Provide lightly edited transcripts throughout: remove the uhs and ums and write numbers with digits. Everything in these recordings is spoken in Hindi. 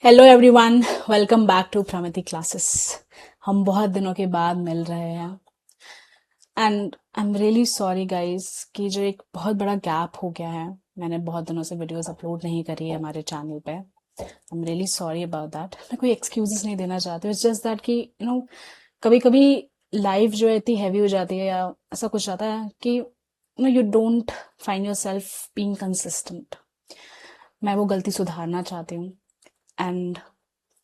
Hello everyone, welcome back to Pramiti classes. हम बहुत दिनों के बाद मिल रहे हैं and I am really sorry guys कि जो एक बहुत बड़ा गैप हो गया है। मैंने बहुत दिनों से वीडियोस अपलोड नहीं करी है हमारे चैनल पे। आई am really sorry about that. मैं कोई एक्सक्यूजेस नहीं देना चाहती, इट्स जस्ट दैट कि कभी कभी लाइफ जो है इतनी हैवी हो जाती है या ऐसा कुछ आता है कि you don't find your self being consistent. मैं वो गलती सुधारना चाहती हूँ एंड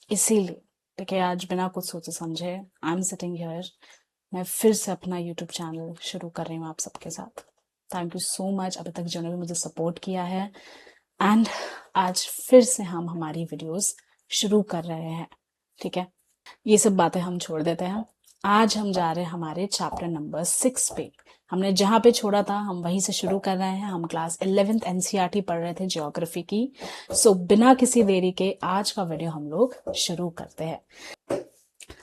इसीलिए देखिए आज बिना कुछ सोचे समझे आई एम सिटिंग हियर। मैं फिर से अपना यूट्यूब चैनल शुरू कर रही हूँ आप सबके साथ। थैंक यू सो मच अभी तक जिन्होंने मुझे सपोर्ट किया है एंड आज फिर से हम हमारी वीडियोस शुरू कर रहे हैं। ठीक है, ये सब बातें हम छोड़ देते हैं। आज हम जा रहे हैं हमारे चैप्टर नंबर 6 पे। हमने जहाँ पे छोड़ा था हम वहीं से शुरू कर रहे हैं। हम क्लास 11th एनसीईआरटी पढ़ रहे थे ज्योग्राफी की। बिना किसी देरी के आज का वीडियो हम लोग शुरू करते हैं।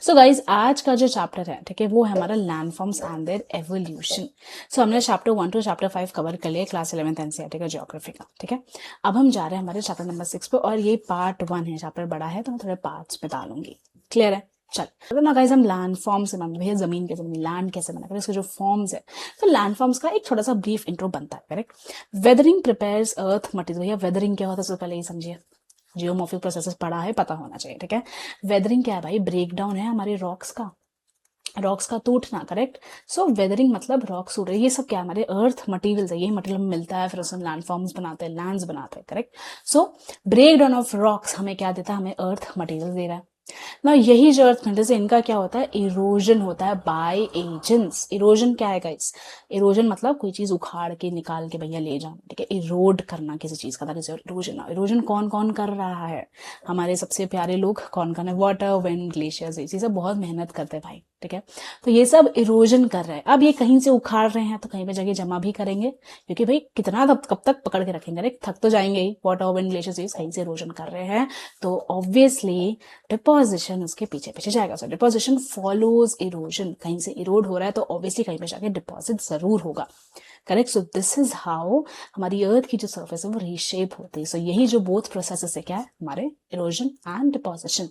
गाइज आज का जो चैप्टर है, ठीक है, वो है हमारा लैंडफॉर्म्स एंड देयर एवोल्यूशन। हमने चैप्टर 1 टू चैप्टर 5 कवर कर लिया क्लास 11th एनसीईआरटी का ज्योग्राफी का। ठीक है, अब हम जा रहे हैं हमारे चैप्टर नंबर 6 पे और ये पार्ट 1 है। चैप्टर बड़ा है तो मैं थोड़े पार्ट्स में डालूंगी। क्लियर है? चल तो ना गाइज हम लैंड फॉर्म्स से भैया जमीन कैसे बनी, लैंड कैसे बना, इसके जो फॉर्म्स है तो लैंड फॉर्म्स का एक छोटा सा ब्रीफ इंट्रो बनता है। करेक्ट, वेदरिंग प्रिपेयर्स अर्थ मटीरियल। भैया वेदरिंग क्या होता है सबसे पहले ये समझिए। जियोमॉर्फिक प्रोसेसेस पढ़ा है, पता होना चाहिए। ठीक है, वेदरिंग क्या है भाई? ब्रेक डाउन है हमारे रॉक्स का टूटना। करेक्ट, वेदरिंग मतलब रॉक्स टूट रहे, ये सब क्या है? हमारे अर्थ मटेरियल है, ये मटेरियल मिलता है, फिर उसमें लैंडफॉर्म्स बनाते हैं, लैंड्स बनाते हैं। Correct, break down of rocks हमें क्या देता है? हमें अर्थ मटेरियल दे रहा है ना। यही जो अर्थ मटेरियल से इनका क्या होता है? इरोजन होता है बाय एजेंट्स। इरोजन क्या है गाइस? इरोजन मतलब कोई चीज उखाड़ के निकाल के भैया ले जाना। ठीक है, इरोड करना किसी चीज का, दैट इज इरोजन। इरोजन कौन कौन कर रहा है? हमारे सबसे प्यारे लोग कौन कौन है? वाटर, विंड, ग्लेशियर्स, ये सब बहुत मेहनत करते हैं भाई। ठीक है, तो ये सब इरोजन कर रहे हैं। अब ये कहीं से उखाड़ रहे हैं तो कहीं पे जगह जमा भी करेंगे, क्योंकि भाई कितना कब तक पकड़ के रखेंगे? अरे थक तो जाएंगे ही। वाटर, विंड, ग्लेशियर्स कहीं से इरोजन कर रहे हैं तो ऑब्वियसली डिपोजिशन उसके पीछे पीछे जाएगा। Deposition follows erosion. कहीं से इरोड हो रहा है तो ऑब्वियसली कहीं पे जाके डिपॉजिट जरूर होगा। करेक्ट, दिस इज हाउ हमारी अर्थ की जो सर्फेस है वो रीशेप होती है। यही जो बोथ प्रोसेसेस है, क्या है? हमारे इरोजन एंड डिपोजिशन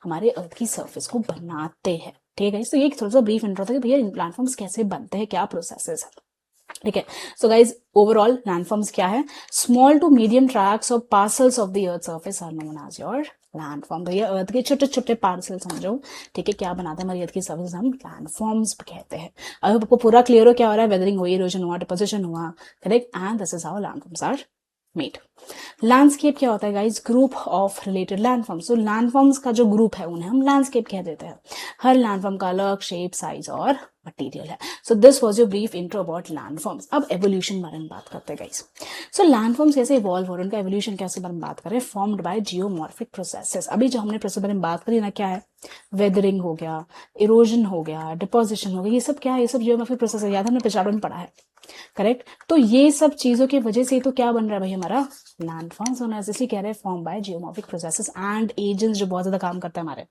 हमारे अर्थ की सर्फेस को बनाते हैं। ठीक है, ये एक थोड़ा सा ब्रीफ इंट्रो था कि भैया प्लेटफॉर्म्स कैसे बनते हैं, क्या प्रोसेसेस है। ठीक है, गाइज ओवरऑल लैंडफॉर्म्स क्या है? स्मॉल टू मीडियम ट्रैक्स और parcels of the earth surface are known as your landform. भैया अर्थ के छोटे छोटे पार्सल समझो। ठीक है, क्या बनाते हैं हमारी अर्थ की सरफेस? हम लैंडफॉर्म्स कहते हैं। अब आपको पूरा क्लियर हो क्या हो रहा है? वेदरिंग हुई, इरोजन हुआ, डिपोजिशन हुआ। Correct, and this is how landforms are made. Landscape क्या होता है guys? Group of related landforms. Landforms का जो ग्रुप है उन्हें हम लैंडस्केप कह देते हैं। हर लैंडफॉर्म का अलग शेप, साइज और मटेरियल है। This was your brief intro about landforms. अब एवोल्यूशन बारे में बात करते हैं गाइस। लैंडफॉर्म्स कैसे इवॉल्व हो रहे हैं, उनका एवोल्यूशन कैसे बारे में बात करें? Formed by geomorphic processes. अभी जो हमने प्रोसेस बारे में बात करी ना, क्या है? वेदरिंग हो गया, इरोजन हो गया, डिपोजिशन हो गया, ये सब क्या है? ये सब जियोमॉर्फिक प्रोसेस है। याद हमने पिछले में पढ़ा है। करेक्ट, तो ये सब चीजों की वजह से तो क्या बन रहा है भाई? हमारा लैंडफॉर्म्स होना है। इसलिए कह रहे हैं form by geomorphic processes and agents जो बहुत ज्यादा काम करते हैं हमारे।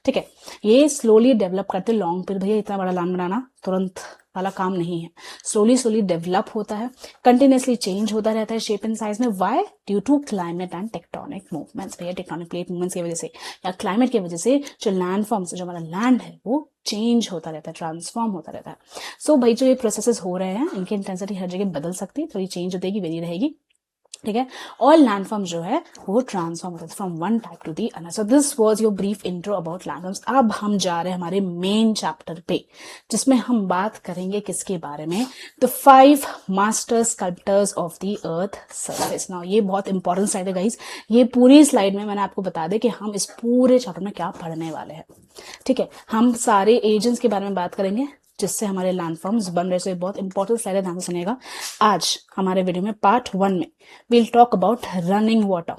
ठीक है, ये स्लोली डेवलप करते लॉन्ग पीरियड। भैया इतना बड़ा लैंड बनाना तुरंत वाला काम नहीं है। स्लोली डेवलप होता है, कंटिन्यूसली चेंज होता रहता है शेप एंड साइज में। Why? Due to climate and tectonic movements. भैया टेक्टोनिक प्लेट मूवमेंट्स की वजह से या क्लाइमेट की वजह से जो लैंड फॉर्म्स, जो हमारा लैंड है वो चेंज होता रहता है, ट्रांसफॉर्म होता रहता है। भाई जो ये प्रोसेसेस हो रहे हैं इनकी इंटेंसिटी हर जगह बदल सकती है, थोड़ी चेंज होती है, वेरी रहेगी। ठीक है, और लैंडफॉर्म जो है वो ट्रांसफॉर्म होता है from one type to the another. This was your brief intro about landforms. अब हम जा रहे हैं हमारे मेन चैप्टर पे, जिसमें हम बात करेंगे किसके बारे में? The 5 master sculptors of the earth surface. Now ये बहुत इंपॉर्टेंट स्लाइड है गाइस। ये पूरी स्लाइड में मैंने आपको बता दें कि हम इस पूरे चैप्टर में क्या पढ़ने वाले हैं। ठीक है, हम सारे एजेंट्स के बारे में बात करेंगे जिससे हमारे लैंडफॉर्म्स बन रहे। सो बहुत इंपॉर्टेंट स्लाइड है, ध्यान से सुनिएगा। आज हमारे वीडियो में पार्ट 1 में we'll talk about running water।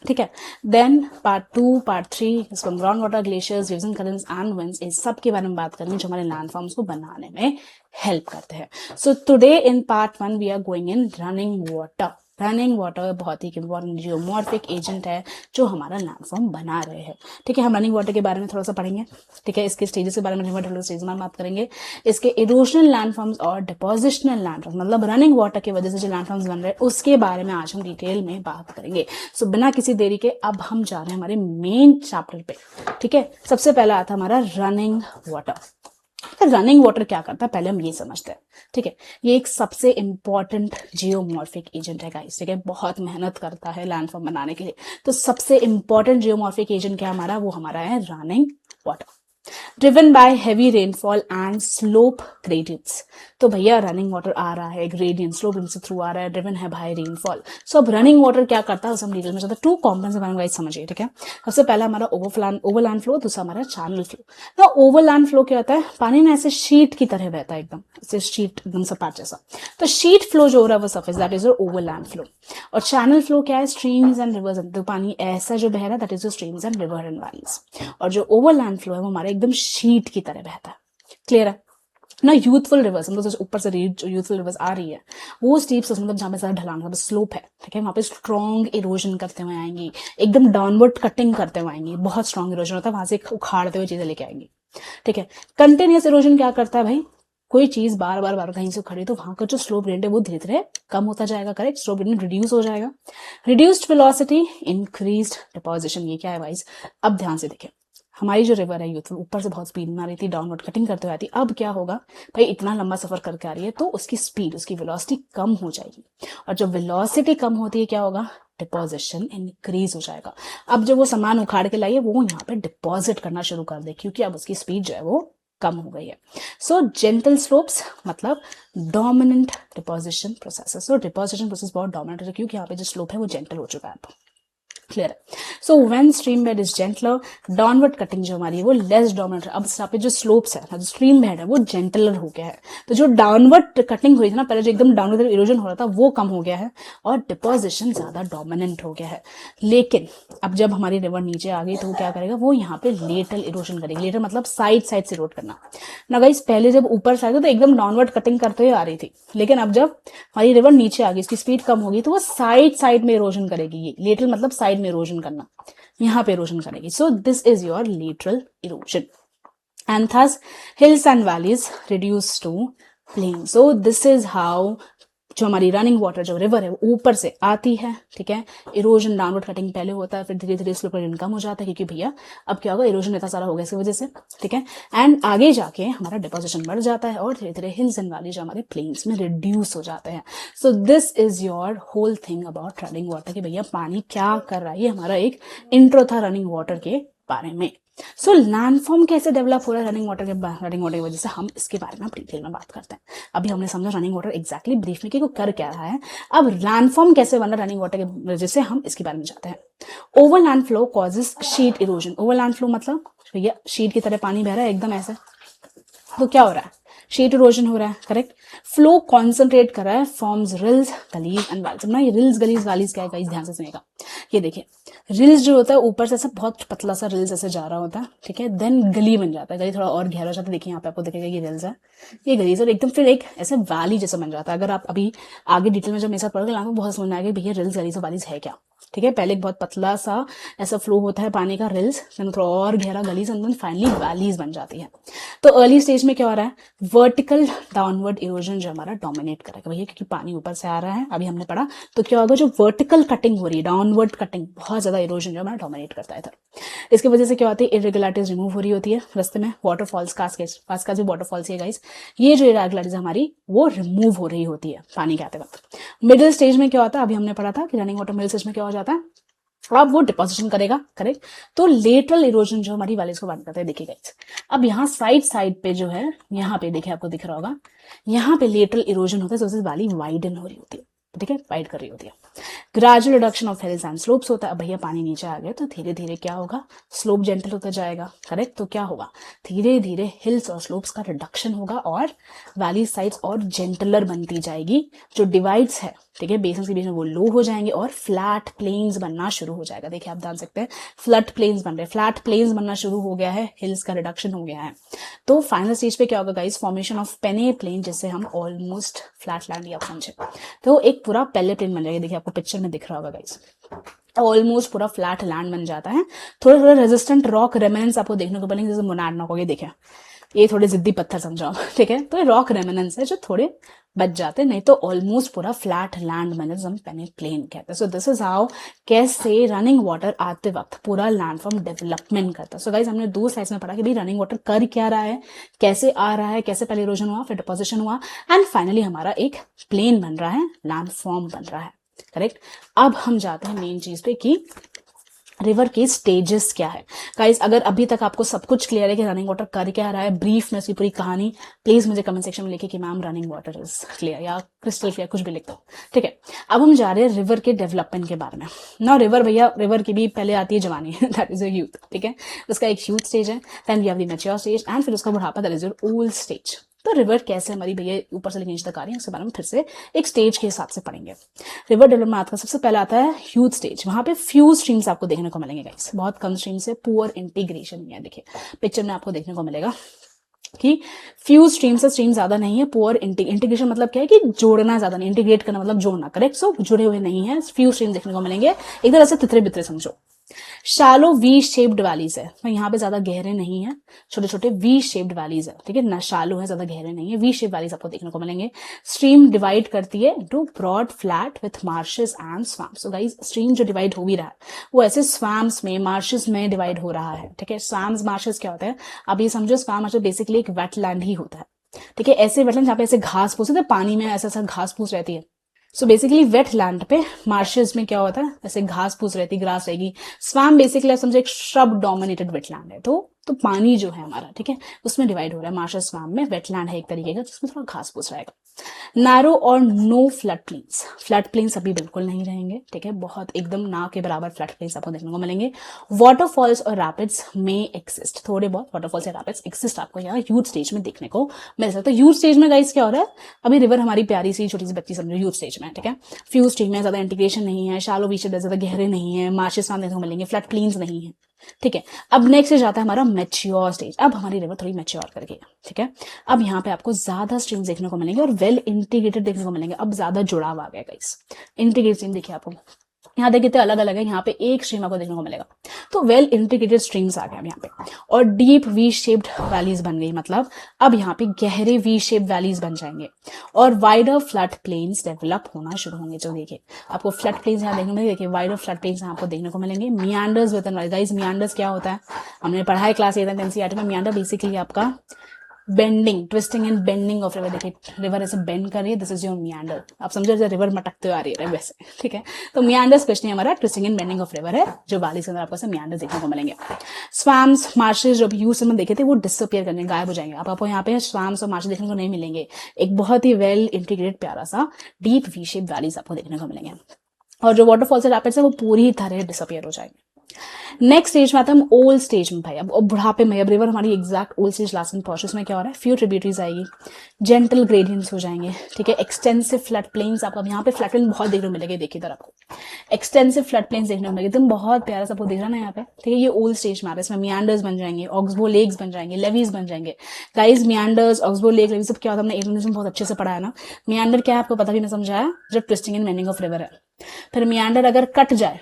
ठीक है, देन पार्ट 2, पार्ट 3 इसमें ground water, glaciers, reverse and currents and winds, इस सब के बारे में बात करेंगे जो हमारे लैंडफॉर्म्स को बनाने में हेल्प करते हैं। Today in part 1 we are going in running water. Running water बहुत ही इंपॉर्टेंट जियोमॉर्फिक एजेंट है जो हमारा लैंडफॉर्म बना रहे हैं। ठीक है, हम रनिंग वाटर के बारे में थोड़ा सा पढ़ेंगे। ठीक है, इसके स्टेजेस के बारे में स्टेज में बात करेंगे, इसके इरोजनल लैंडफॉर्म्स और डिपोजिशनल लैंडफॉर्म, मतलब रनिंग वाटर की वजह से जो लैंडफॉर्म्स बन रहे हैं उसके बारे में आज हम डिटेल में बात करेंगे। सो बिना किसी देरी के अब हम जा रहे हैं हमारे मेन चैप्टर पे। ठीक है, सबसे पहला आता है हमारा रनिंग वाटर। तो रनिंग वाटर क्या करता है पहले हम ये समझते हैं। ठीक है, ये एक सबसे इंपॉर्टेंट जियोमॉर्फिक एजेंट है गाइस। ठीक है, बहुत मेहनत करता है लैंडफॉर्म बनाने के लिए। तो सबसे इंपॉर्टेंट जियोमॉर्फिक एजेंट क्या हमारा, वो हमारा है running water, driven by heavy rainfall and slope gradients. तो भैया रनिंग वाटर आ रहा है, ग्रेडियंट स्लोप से थ्रू आ रहा है, ड्रिवन है बाय रेनफॉल। सो अब रनिंग वाटर क्या करता है उसे हम डिटेल में टू कॉम्पोनेंट्स के बारे में समझिए। ठीक है, सबसे पहला हमारा ओवरलैंड फ्लो, दूसरा हमारा चैनल फ्लो। ना ओवरलैंड फ्लो क्या होता है, पानी ना ऐसे शीट की तरह बहता है, एकदम ऐसे शीट एकदम सपाट जैसा। तो शीट फ्लो जो हो रहा है वो surface, that is overland flow. और चैनल फ्लो क्या है, स्ट्रीम्स एंड रिवर्स, तो पानी ऐसा जो बह रहा है that is streams and river and valleys. और जो ओवरलैंड फ्लो है वो हमारे एकदम शीट की तरह बहता है। क्लियर है ना। यूथफुल रिवर्स, मतलब ऊपर से जो यूथफुल रिवर्स आ रही है वो स्टीप्स, मतलब जहाँ पे ज्यादा ढलान स्लोप है, ठीक है, वहां पे स्ट्रॉन्ग इरोजन करते हुए आएंगी, एकदम डाउनवर्ड कटिंग करते हुए आएंगी, बहुत स्ट्रॉन्ग इरोजन होता है, वहां से उखाड़ते हुए चीजें लेके आएंगी। ठीक है, कंटिन्यूस इरोजन क्या करता है भाई, कोई चीज बार बार कहीं से खड़ी तो वहां का जो स्लोप ग्रेडियंट है वो धीरे धीरे कम होता जाएगा। करेक्ट, स्लोप ग्रेडियंट रिड्यूस हो जाएगा। Reduced velocity, increased deposition. ये क्या है वाइज, अब ध्यान से देखें, हमारी जो रिवर है यूथ ऊपर से बहुत स्पीड में आ रही थी, डाउनवर्ड कटिंग करते हुए आती, अब क्या होगा भाई, इतना लंबा सफर करके आ रही है तो उसकी स्पीड, उसकी वेलोसिटी कम हो जाएगी। और जब वेलोसिटी कम होती है क्या होगा, डिपोजिशन इंक्रीज हो जाएगा। अब जब वो सामान उखाड़ के लाइए वो यहाँ पे डिपॉजिट करना शुरू कर दे, क्योंकि अब उसकी स्पीड जो है वो कम हो गई है। सो जेंटल स्लोप्स मतलब डोमिनेंट डिपोजिशन प्रोसेस। सो डिपोजिशन प्रोसेस बहुत डोमिनेंट है क्योंकि यहाँ पे जो स्लोप है वो जेंटल हो चुका है। क्लियर है। So when stream bed is gentler, downward cutting जो हमारी है वो लेस डोमिनेंट है। अब यहाँ पे जो स्लोप्स है, जो स्ट्रीम बेड है वो जेंटलर हो गया है। तो जो डाउनवर्ड कटिंग हुई थी ना पहले, जो एकदम डाउनवर्ड इरोजन हो रहा था वो कम हो गया है और डिपोजिशन ज्यादा डोमिनेंट हो गया है। लेकिन अब जब हमारी रिवर नीचे आ गई तो वो क्या करेगा, वो यहाँ पे लेटरल इरोजन करेगी। लेटर मतलब साइड साइड से इरोड करना ना गाइस। पहले जब ऊपर से आ गई तो एकदम डाउनवर्ड कटिंग करते हुए आ रही थी, लेकिन अब जब हमारी रिवर नीचे आ गई, इसकी स्पीड कम होगी तो वो साइड साइड में इरोजन करेगी। ये लेटरल मतलब साइड में इरोजन करना, यहाँ पे इरोजन करेगी। So this is your lateral erosion and thus hills and valleys reduce to plain. So this is how जो हमारी रनिंग वाटर जो रिवर है वो ऊपर से आती है। ठीक है, इरोजन डाउनवर्ड कटिंग पहले होता है, फिर धीरे धीरे स्लोप ग्रेडियंट कम हो जाता है, क्योंकि भैया अब क्या होगा, इरोजन इतना सारा हो गया इसकी वजह से। ठीक है, एंड आगे जाके हमारा डिपोजिशन बढ़ जाता है और धीरे धीरे हिल्स एंड वैली जो हमारे प्लेन्स में रिड्यूस हो जाते हैं। So this is your whole thing about running water कि भैया पानी क्या कर रहा है। ये हमारा एक इंट्रो था रनिंग वाटर के बारे में। सो लैंडफॉर्म कैसे डेवलप हो रहा है रनिंग वाटर की वजह से, हम इसके बारे में अब डिटेल में बात करते हैं। अभी हमने समझा रनिंग वाटर एग्जैक्टली ब्रीफ में कि वो कर क्या रहा है। अब लैंडफॉर्म कैसे बन रहा है रनिंग वाटर की वजह से, हम इसके बारे में जाते हैं। Overland flow causes sheet erosion. Overland flow मतलब भैया शीट की तरह पानी बह रहा है एकदम ऐसे, तो क्या हो रहा है, शीट इरोजन हो रहा है। करेक्ट, फ्लो कॉन्सेंट्रेट कर रहा है, forms reels gullies and valleys. ना ये रिल्स गलीज वैलीज क्या है गाइस, ध्यान से सुनिएगा। ये देखिए, रिल्स जो होता है ऊपर से ऐसा बहुत पतला सा रिल्स ऐसे जा रहा होता है, ठीक है, देन गली बन जाता है, गली थोड़ा और गहरा हो जाता है। देखिए यहाँ पे आपको दिखेगा ये रिल्स है, ये गलीज, और एकदम फिर एक ऐसे वैली जैसा बन जाता है। अगर आप अभी आगे डिटेल में जब मेरे साथ पढ़ोगे आपको बहुत समझ में आएगा भैया रिल्स गलीज वैलीज है क्या। ठीक है, पहले एक बहुत पतला सा ऐसा फ्लो होता है पानी का, रिल्स, देन थोड़ा और गहरा गलीज, एंड देन फाइनली वैलीज बन जाती है। तो अर्ली स्टेज में क्या हो रहा है, वर्टिकल डाउनवर्ड इरोजन जो हमारा डोमिनेट करेगा भैया, क्योंकि पानी ऊपर से आ रहा है, अभी हमने पढ़ा। तो क्या होगा, जो वर्टिकल कटिंग हो रही है, डाउनवर्ड कटिंग, बहुत ज्यादा इरोजन जो हमारा डोमिनेट करता है इधर। इसकी वजह से क्या होती है, इरेगुलरिटीज रिमूव हो रही होती है रास्ते में, वाटरफॉल्स पास का जो वाटरफॉल्स है गाइस, ये जो इरेगुलरिटीज हमारी वो रिमूव हो रही होती है पानी के आते वक्त। मिडिल स्टेज में क्या होता है, अभी हमने पढ़ा था कि रनिंग वाटर मिडिल स्टेज में क्या हो जाता है, अब वो डिपोजिशन करेगा। करेक्ट, तो लेटरल इरोजन जो हमारी वैलीज को बंद करता है। देखिएगा अब यहाँ साइड साइड पे जो है, यहाँ पे देखिए आपको दिख रहा होगा, यहाँ पे लेटरल इरोजन होता है, तो वैली वाइडन हो रही होती है। ठीक है, वाइड कर रही होती है। Gradual reduction of hills and slopes होता है। अब भैया पानी नीचे आ गया तो धीरे धीरे क्या होगा, स्लोप जेंटल होता जाएगा। करेक्ट, तो क्या होगा, धीरे धीरे हिल्स और स्लोप्स का रिडक्शन होगा और वैली साइड्स और जेंटलर बनती जाएगी। जो डिवाइड्स है ठीक है, बेसिन्स के बीच में वो लो हो जाएंगे और फ्लैट प्लेन्स बनना शुरू हो जाएगा। देखिए आप जान सकते हैं फ्लैट प्लेन्स बन रहे हैं, फ्लैट प्लेन्स बनना शुरू हो गया है, हिल्स का रिडक्शन हो गया है। तो फाइनल स्टेज पे क्या होगा गाइस, फॉर्मेशन ऑफ पेने प्लेन, जिससे हम ऑलमोस्ट फ्लैट लैंड या आप समझे तो एक पूरा पेले प्लेन बन जाएगा। देखिए आपको पिक्चर में दिख रहा होगा गाइस, ऑलमोस्ट पूरा फ्लैट लैंड बन जाता है। थोड़ा थोड़ा रेजिस्टेंट रॉक रेमिनेंस आपको देखने को मिलेंगे, जैसे मोनार्ड हो गए, देखें ये थोड़े जिद्दी पत्थर समझो, ठीक है, तो ये रॉक रेमिनेंस है जो थोड़े बच जाते, नहीं तो ऑलमोस्ट पूरा फ्लैट लैंड मैंने हम पेने प्लेन कहते हैं। सो दिस इज हाउ कैसे रनिंग वाटर आते वक्त पूरा लैंडफॉर्म डेवलपमेंट करता है। सो गाइज हमने 2 स्लाइड्स में पढ़ा कि भाई रनिंग वाटर कर क्या रहा है, कैसे आ रहा है, कैसे पहले इरोजन हुआ, फिर डिपोजिशन हुआ, एंड फाइनली हमारा एक प्लेन बन रहा है, लैंडफॉर्म बन रहा है। करेक्ट। अब हम जाते हैं मेन चीज पे कि रिवर के स्टेजेस क्या है। गाइस अगर अभी तक आपको सब कुछ क्लियर है कि रनिंग वाटर कर क्या रहा है, ब्रीफ में उसकी पूरी कहानी, प्लीज मुझे कमेंट सेक्शन में लिखिए कि ma'am running water is clear या क्रिस्टल क्लियर, कुछ भी लिख दो, ठीक है। अब हम जा रहे हैं रिवर के डेवलपमेंट के बारे में ना। रिवर भैया, रिवर की भी पहले आती है जवानी, दैट इज अ यूथ, ठीक है, उसका एक यूथ स्टेज है, then we have the mature stage, and फिर उसका बुढ़ापा, that is your old stage. तो रिवर कैसे हमारी भैया ऊपर से लेके नीचे तक आ रही है, उसके बारे में फिर से एक स्टेज के हिसाब से पढ़ेंगे। रिवर डेवलपमेंट आता है, सबसे पहले आता है ह्यूज स्टेज। वहां पे फ्यू स्ट्रीम्स आपको देखने को मिलेंगे गाइस, बहुत कम स्ट्रीम्स है, पुअर इंटीग्रेशन है। देखिए पिक्चर में आपको देखने को मिलेगा कि फ्यू स्ट्रीम्स है, स्ट्रीम ज्यादा नहीं है, पुअर इंटीग्रेशन मतलब क्या है कि जोड़ना ज्यादा नहीं, इंटीग्रेट करना मतलब जोड़ना, करेक्ट। सो जुड़े हुए नहीं है, फ्यू स्ट्रीम देखने को मिलेंगे, एक तरह से तितरे बितरे समझो। शैलो वी शेप्ड वैलीज है, तो यहाँ पे ज्यादा गहरे नहीं है, छोटे छोटे वी शेप्ड वैलीज है, ठीक है ना, शैलो है, ज्यादा गहरे नहीं है, वी शेप वैलीज आपको देखने को मिलेंगे। स्ट्रीम डिवाइड करती है to broad flat with marshes and swamps. So guys stream जो डिवाइड हो भी रहा है वो ऐसे स्वैम्प्स में, मार्शेस में डिवाइड हो रहा है, ठीक है। स्वैम्प्स मार्शेस क्या होता है, अब ये समझो स्वैम्प मार्शेस बेसिकली एक वेटलैंड ही होता है, ठीक है। ऐसे वेटलैंड जहाँ पे ऐसे घास फूस है, पानी में ऐसा ऐसा घास फूस रहती है। सो बेसिकली वेट लैंड पे, मार्शेस में क्या होता है, ऐसे घास फूस रहती, ग्रास रहेगी। स्वैम्प बेसिकली आप समझे एक श्रब डोमिनेटेड वेटलैंड है, तो पानी जो है हमारा, ठीक है, उसमें डिवाइड हो रहा है। मार्शेस स्वैम्प में वेटलैंड है एक तरीके का, जिसमें थोड़ा घास फूस रहेगा। नैरो और no flood plains, flood plains अभी बिल्कुल नहीं रहेंगे, ठीक है, बहुत एकदम ना के बराबर फ्लड प्लेन्स आपको देखने को मिलेंगे। वाटरफॉल्स और रैपिड्स में एक्सिस्ट, थोड़े बहुत वाटरफॉल्स या रैपिड्स एक्सिस्ट आपको यहाँ यूथ स्टेज में देखने को मिल सकता है। यूथ स्टेज में गाइस क्या हो रहा है, अभी रिवर हमारी प्यारी सी छोटी सी बच्ची समझो यूथ स्टेज में, ठीक है। फ्यू स्टेज में ज्यादा इंटीग्रेशन नहीं है, शैलो बीच ज्यादा गहरे नहीं है, मार्शेस देखने को मिलेंगे, फ्लड प्लेन्स नहीं है, ठीक है। अब नेक्स्ट स्टेज आता है हमारा मैच्योर स्टेज। अब हमारी रिवर थोड़ी मैच्योर कर गई, ठीक है। अब यहाँ पे आपको ज्यादा स्ट्रीम्स देखने को मिलेंगे और वेल इंटीग्रेटेड देखने को मिलेंगे, अब ज्यादा जुड़ाव आ गया गाइस। इंटीग्रेटेड स्ट्रीम देखिए आपको यहाँ देखिए कितने अलग अलग है, यहाँ पे एक स्ट्रीम आपको देखने को मिलेगा, तो वेल इंटीग्रेटेड स्ट्रीम्स आ गए यहाँ पे। और डीप वी शेप्ड वैलीज बन गई, मतलब अब यहाँ पे गहरे वी शेप वैलीज बन जाएंगे और वाइडर फ्लड प्लेन्स डेवलप होना शुरू होंगे। जो देखिए आपको फ्लड प्लेन्स यहाँ देखने को मिलेंगे, देखिए वाइडर फ्लड प्लेन्स यहाँ आपको देखने को मिलेंगे। Meanders with an guys, meanders क्या होता है, हमने पढ़ा है क्लास 8 एनसीईआरटी में। मियांडर बेसिकली आपका bending, twisting and bending of river. देखिए रिवर ऐसे बेंड कर रही है, दिस इज योर मियांडर, आप समझो जैसे रिवर मटकते आ रही है वैसे, ठीक है। तो मियांडर स्पेशली हमारा twisting and bending of river है, जो वाली से अंदर आपको से मियांडर देखने को मिलेंगे। स्वैम्स मार्शेस जो यूज में देखे थे वो डिसअपियर करने, गायब हो जाएंगे। आपको यहाँ पे स्वैम्स और मार्शेस देखने को नहीं मिलेंगे, एक बहुत ही वेल इंटीग्रेटेड प्यारा सा डीप वी शेप वैलीज आपको देखने को मिलेंगे। और जो वाटरफॉल्स से रैपिड्स है वो पूरी तरह डिसअपियर हो जाएंगे। नेक्स्ट स्टेज में आता है हम ओल्ड स्टेज में भाई, अब बुढ़ापे में। अब रिवर हमारी exact old stage last in process में क्या हो रहा है, फ्यू ट्रिब्यूटरीज आएगी, जेंटल ग्रेडियंट्स हो जाएंगे, ठीक है। एक्सटेंसिव फ्लड प्लेन्स आपको यहाँ पे फ्लड प्लेन बहुत देखने को मिलेंगे, देखिए इधर आपको एक्सटेंसिव फ्लड प्लेन्स देखने को मिलेंगे, एकदम बहुत प्यारा सबको दिख रहा है ना यहाँ पे, ठीक है। ये ओल्ड स्टेज में आ रहा है, इसमें मियांडर्स बन जाएंगे, ऑक्सबो लेक्स बन जाएंगे, लेवीज बन जाएंगे। गाइस मियांडर्स, ऑक्सबो लेक, लेवीज सब क्या होता है, हमने इंग्लिश में बहुत अच्छे से पढ़ा है ना। मियांडर क्या है आपको पता भी नहीं समझाया, जब twisting and bending of river है। फिर मियांडर अगर कट जाए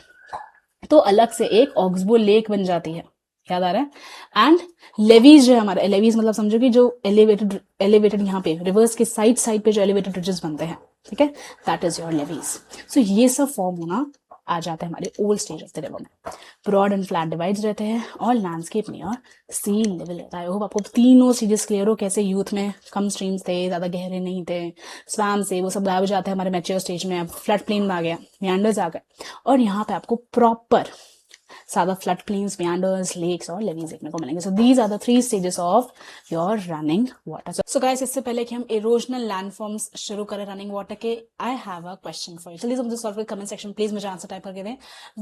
तो अलग से एक ऑक्सबो लेक बन जाती है, याद आ रहा है। एंड लेवीज जो है हमारा, लेवीज मतलब समझो कि जो एलिवेटेड यहाँ पे रिवर्स के साइड साइड पे जो एलिवेटेड ब्रिजेस बनते हैं, ठीक है, दैट इज योर लेवीज। सो ये सब फॉर्म होना आ जाता है हमारे old stage of the river में। ब्रॉड एंड फ्लैट डिवाइड्स रहते हैं और लैंडस्केप नियर सी लेवल रहता है। आई होप आपको तीनों स्टेजेस क्लियर हो, कैसे यूथ में कम स्ट्रीम्स थे, ज्यादा गहरे नहीं थे, स्वैम्प से वो सब गायब हो जाते हैं हमारे मैच्योर स्टेज में। अब फ्लड प्लेन आ गया, मियांडर्स आ गए, और यहाँ पे आपको प्रॉपर ज़्यादा फ्लड प्लेन्स, meanders, लेक्स और लेवीज देखने को मिलेंगे. So these are the 3 stages of your running water. So guys, इससे पहले कि हम इरोजनल लैंडफॉर्म्स शुरू करें रनिंग वाटर के, I have a question for you. जल्दी से मुझे सॉल्व करके कमेंट सेक्शन प्लीज मुझे आंसर टाइप करके दें.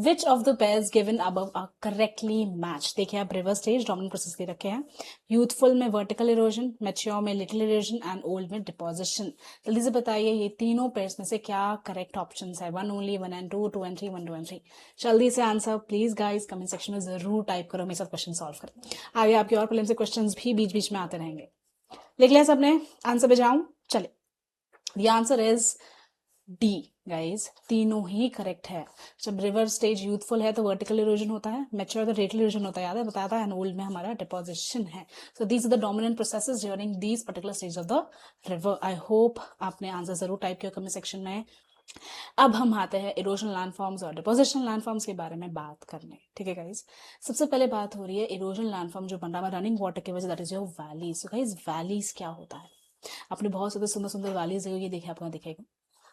Which of the pairs given above are correctly match. देखिए आप रिवर स्टेज डोमिनेंट प्रोसेस दे रखे हैं. यूथफुल में वर्टिकल इरोजन, मैच्योर में लिटिल इरोजन एंड ओल्ड में डिपोजिशन. जल्दी से बताइए ये तीनों पेयर्स में से क्या करेक्ट ऑप्शंस है. 1 ओनली, 1 एंड 2, 2 एंड 3, 1, 2 एंड 3. जल्दी से answer please guys comment section में जरूर टाइप करो, मेरे साथ क्वेश्चन सॉल्व करें. आगे आपके और प्रॉब्लम से क्वेश्चंस भी बीच बीच में आते रहेंगे. लिख लिया सबने? आंसर पे जाऊं? चले. The answer is D guys, तीनों ही करेक्ट है. जब रिवर स्टेज यूथफुल है तो वर्टिकल इरोजन होता है, मैच्योर तो रेटल इरोजन होता है, याद है बताया था, एंड ओल्ड में हमारा डिपोजिशन है. So these are the dominant processes during these particular stage of the river. I hope आपने आंसर जरूर टाइप किया कमेंट सेक्शन में. अब हम आते हैं इरोजनल लैंडफॉर्म्स और डिपोजिशनल लैंडफॉर्म्स के बारे में बात करने. ठीक है गाइज, सबसे पहले बात हो रही है इरोजनल लैंडफॉर्म जो बन रहा है रनिंग वाटर की वजह, that is your valleys. So guys valleys क्या होता है? आपने बहुत सारे सुंदर सुंदर वैलीज ये देखे, आपको दिखेगा.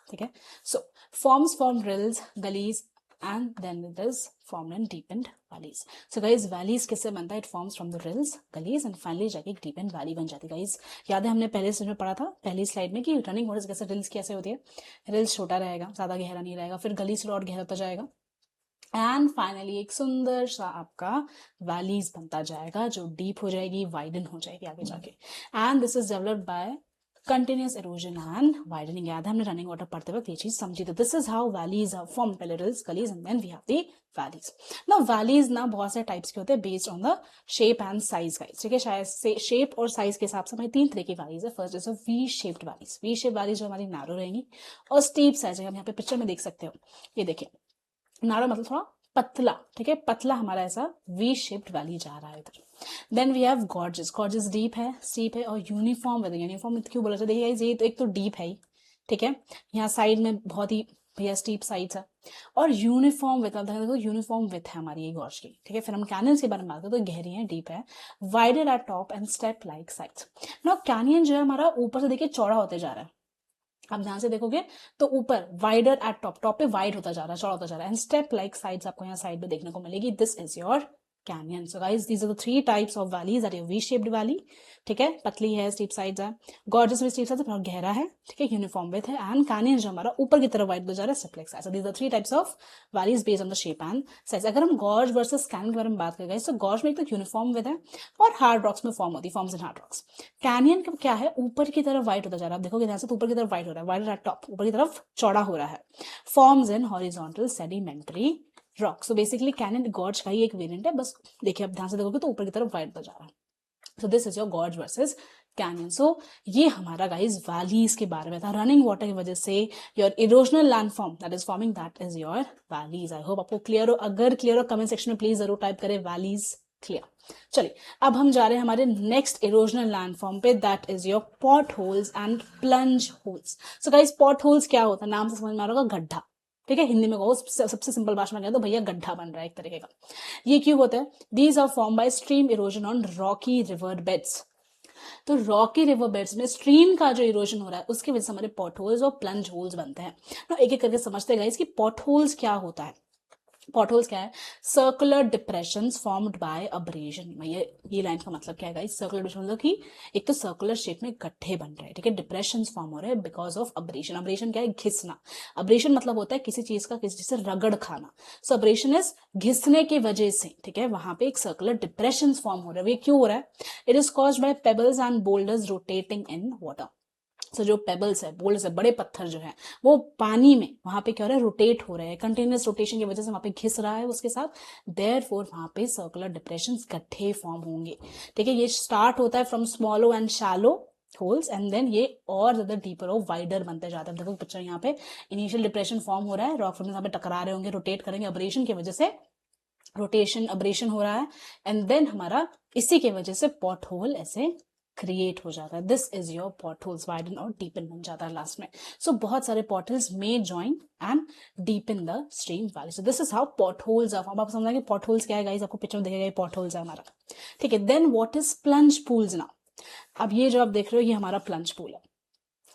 ठीक है. So forms from rills, gullies and then it is formed in deep and valleys. So guys valleys किससे बनता है? It forms from the rills, gullies and finally जाके डीप एंड वैली बन जाती है. गाइज याद है हमने पहले स्टेज में पढ़ा था पहली स्लाइड में कि रनिंग वाटर कैसे रिल्स कैसे होती है. रिल्स छोटा रहेगा, ज्यादा गहरा नहीं रहेगा, फिर गली से और गहरा होता जाएगा एंड फाइनली एक सुंदर सा आपका वैलीज बनता जाएगा जो डीप हो जाएगी, वाइडन हो जाएगी आगे जाके. And this is developed by continuous erosion and widening. याद है हमने रनिंग वाटर पढ़ते वक्त ये चीज समझी. तो this is how valleys are formed, पहले rills, gullies and then we have the valleys. ना वैलीज ना बहुत सारे टाइप्स के होते हैं based on the shape and size guys. ठीक है, शायद से शेप और साइज के हिसाब से हमारी 3 तरह की वैलीज है. First is V shaped valleys. V shape valleys जो हमारी नैरो रहेंगी, और स्टीप साइज हम यहाँ पे पिक्चर में देख सकते हो. ये देखिए नारो मतलब थोड़ा पतला. ठीक है, पतला हमारा ऐसा वी शेप्ड वैली जा रहा है इधर. Then we have gorges. Gorges deep है, स्टीप है और यूनिफॉर्म विद. यूनिफॉर्म क्यों बोला जाता है? देखिए ये तो एक तो डीप है ही, ठीक है, यहाँ साइड में बहुत ही भैया स्टीप साइड्स है, और यूनिफॉर्म विथ, देखो यूनिफॉर्म विथ है हमारी ये गॉर्ज की. ठीक है, फिर हम कैनियंस के बारे में बात करें तो गहरी है, डीप है, wider eight top and step like sides. Now canyon जो है हमारा ऊपर से देखिए चौड़ा होते जा रहा है. आप ध्यान से देखोगे तो ऊपर वाइडर एट टॉप, टॉप पे वाइड होता जा रहा है, चौड़ा होता जा रहा है, एंड स्टेप लाइक साइड्स आपको यहाँ साइड पे देखने को मिलेगी. This is your canyon. So guys these are the 3 types of valleys. That is V shaped valley, ठीक है, पतली है, स्टीप साइड्स है, गॉर्जियस में स्टीप साइड्स है, गहरा है, ठीक है, यूनिफॉर्म विथ है, एंड कैनियन जो हमारा ऊपर की तरफ वाइड हो जा रहा है, step like sides. These are 3 types of valleys based on the shape and size. अगर हम गॉर्ज वर्सेस कैनियन के बारे में बात करें तो गॉर्ज में एक तो यूनिफॉर्म विथ है और हार्ड रॉक्स में फॉर्म होती है, forms in hard rocks. Canyon का क्या है? ऊपर की तरफ वाइड होता जा रहा है. आप देखोगे ध्यान से तो ऊपर की तरफ वाइड हो रहा है, वाइड एट टॉप, ऊपर की तरफ चौड़ा हो रहा है. Forms in horizontal sedimentary rock. So basically canyon gorge का ही एक वेरिएंट है. बस देखिए आप ध्यान से देखोगे तो ऊपर की तरफ वाइड होता जा रहा है. So this is your gorge versus canyon. So ये हमारा गाइस वैलीज के बारे में था. रनिंग वाटर की वजह से your erosional landform that is forming, that is your valleys. I hope आपको क्लियर हो. अगर क्लियर हो कमेंट सेक्शन में प्लीज जरूर टाइप करें वैलीज क्लियर. चलिए अब हम जा रहे हैं हमारे नेक्स्ट इरोजनल लैंडफॉर्म पे, that is your pot holes and plunge holes. So guys pot holes क्या होता है? नाम से समझ में आ रहा होगा, गड्ढा. ठीक है, हिंदी में कहो सबसे सिंपल भाषा में कहें तो भैया गड्ढा बन रहा है एक तरीके का. ये क्यों होता है? These are form by stream erosion on rocky river beds. तो रॉकी रिवर बेड्स में स्ट्रीम का जो इरोजन हो रहा है उसकी वजह से हमारे पॉट होल्स और प्लंज होल्स बनते हैं. ना एक एक करके समझते हैं गाइस कि पॉट होल्स क्या होता है. पॉटहोल्स क्या है? Circular depressions formed by abrasion. ये लाइन का मतलब क्या है गाइस? सर्कुलर डिप्रेशन मतलब कि एक तो सर्कुलर शेप में गड्ढे बन रहे हैं, ठीक है, डिप्रेशंस फॉर्म हो रहे हैं बिकॉज ऑफ अब्रेशन. अब्रेशन क्या है? घिसना. अब्रेशन मतलब होता है किसी चीज का किसी चीज से रगड़ खाना. सो अब्रेशन इज घिसने की वजह से, ठीक है, वहां पे एक सर्कुलर डिप्रेशंस फॉर्म हो रहे हैं. ये क्यों हो रहा है? It is caused by pebbles and boulders rotating in water. So जो पेबल्स है, बोल्ड्स है, बड़े पत्थर जो है वो पानी में वहां पे क्या हो रहा है? रोटेट हो रहे हैं. कंटिन्यूस रोटेशन की वजह से वहां पे घिस रहा है उसके साथ, देयरफॉर वहां पे सर्कुलर डिप्रेशन गड्ढे फॉर्म होंगे. ठीक है, ये स्टार्ट होता है from small and shallow holes and then ये और ज्यादा डीपर और वाइडर बनते जाता है. देखो पिक्चर यहाँ पे इनिशियल डिप्रेशन फॉर्म हो रहा है, रॉक फॉर्मेशन यहाँ पे टकरा रहे होंगे, रोटेट करेंगे, अब्रेशन की वजह से रोटेशन अब्रेशन हो रहा है, एंड देन हमारा इसी की वजह से पॉट होल ऐसे क्रिएट हो जाता है. This is your potholes, widen और डीपन बन जाता है लास्ट में. सो बहुत सारे potholes may join and deepen the stream valley. So this is how potholes are. आप समझेंगे पॉट होल्स क्या है गाइस, आपको पिक्चर में दिखेगा पॉट होल्स है हमारा. ठीक है, then what is plunge pools now. अब ये जो आप देख रहे हो ये हमारा प्लंज पूल है.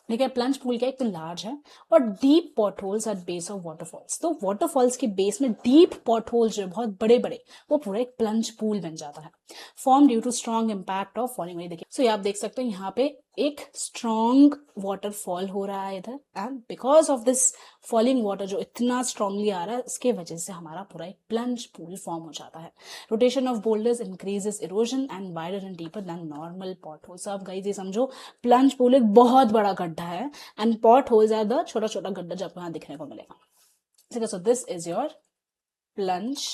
ठीक है। प्लंज पूल क्या है, एक तो लार्ज है और deep potholes at base of waterfalls. तो वाटरफॉल्स के बेस में डीप पॉट होल्स जो है बहुत बड़े बड़े, वो पूरा एक प्लंज पूल बन जाता है। Form due to strong impact of falling rain. देखिए, सो ये आप देख सकते हो यहाँ पे एक स्ट्रॉन्ग वाटरफॉल हो रहा है इधर, and because of this falling water जो इतना स्ट्रांगली आ रहा है, इसके वजह से हमारा पूरा एक प्लंज पूल फॉर्म हो जाता है। Rotation of boulders increases erosion and wider and deeper than normal potholes. अब गाइस ये समझो, प्लंज पूल एक बहुत बड़ा गड्ढा है and potholes are the छोटा छोटा गड्ढा जो आपको यहाँ दिखने को मिलेगा। ठीक है, so this is your plunge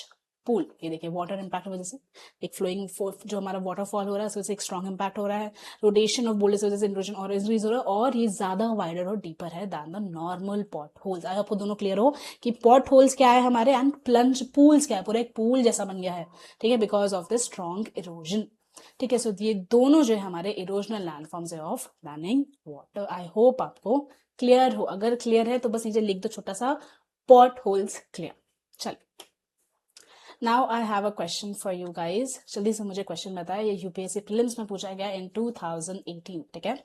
pool. ये देखिए, वाटर इम्पैक्ट की वजह से एक फ्लोइंग जो हमारा वाटरफॉल हो रहा है, उसकी वजह से एक स्ट्रॉन्ग इम्पैक्ट हो रहा है। रोटेशन ऑफ बोल्डर्स की वजह से इरोजन और इंक्रीज हो रहा है, और ये ज्यादा वाइडर और डीपर है than the normal potholes. I आपको दोनों क्लियर हो कि पॉट होल्स क्या है हमारे एंड प्लंज पूल्स क्या है, पूरा एक पूल जैसा बन गया है। ठीक है, because of the strong erosion. ठीक है, सो ये दोनों जो है हमारे इरोजनल लैंडफॉर्म्स है of running water. I hope आपको क्लियर हो। अगर क्लियर है तो बस नीचे लिख दो छोटा सा, पॉट होल्स क्लियर। चलिए, now I have a question for you guys. जल्दी से मुझे क्वेश्चन बताया, ये यूपीएससी प्रीलिम्स में पूछा गया इन 2018। ठीक है,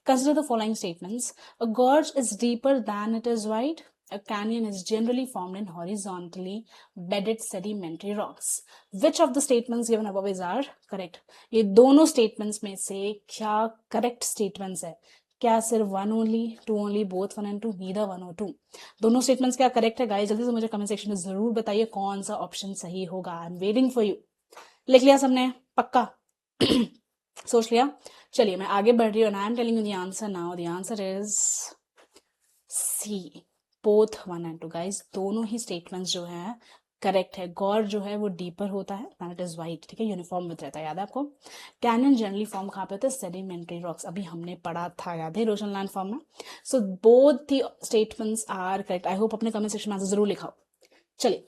consider the following statements. A gorge is deeper than it is wide. A canyon is generally formed in horizontally bedded sedimentary rocks. Which of the statements given above is are correct? ये दोनों statements में से क्या correct statements है? क्या सिर्फ one only, two only, both one and two, neither one और टू? दोनों स्टेटमेंट्स क्या करेक्ट है गाइस? जल्दी से मुझे कमेंट सेक्शन में जरूर बताइए कौन सा ऑप्शन सही होगा। I am waiting for you. लिख लिया सबने? पक्का? सोच लिया? चलिए मैं आगे बढ़ रही हूँ। I am telling you the answer now. The answer is C, both one and two. Guys दोनों ही स्टेटमेंट्स जो है करेक्ट है। गॉर जो है वो डीपर होता है एंड इट इज वाइट। ठीक है, यूनिफॉर्म विथ रहता है, याद है आपको? कैनियन जनरली फॉर्म कहाँ पे होता है? Sedimentary rocks. अभी हमने पढ़ा था, याद है, इरोजन लैंड फॉर्म में। So both the statements are correct. I hope अपने कमेंट सेक्शन में आंसर जरूर लिखाओ। चलिए,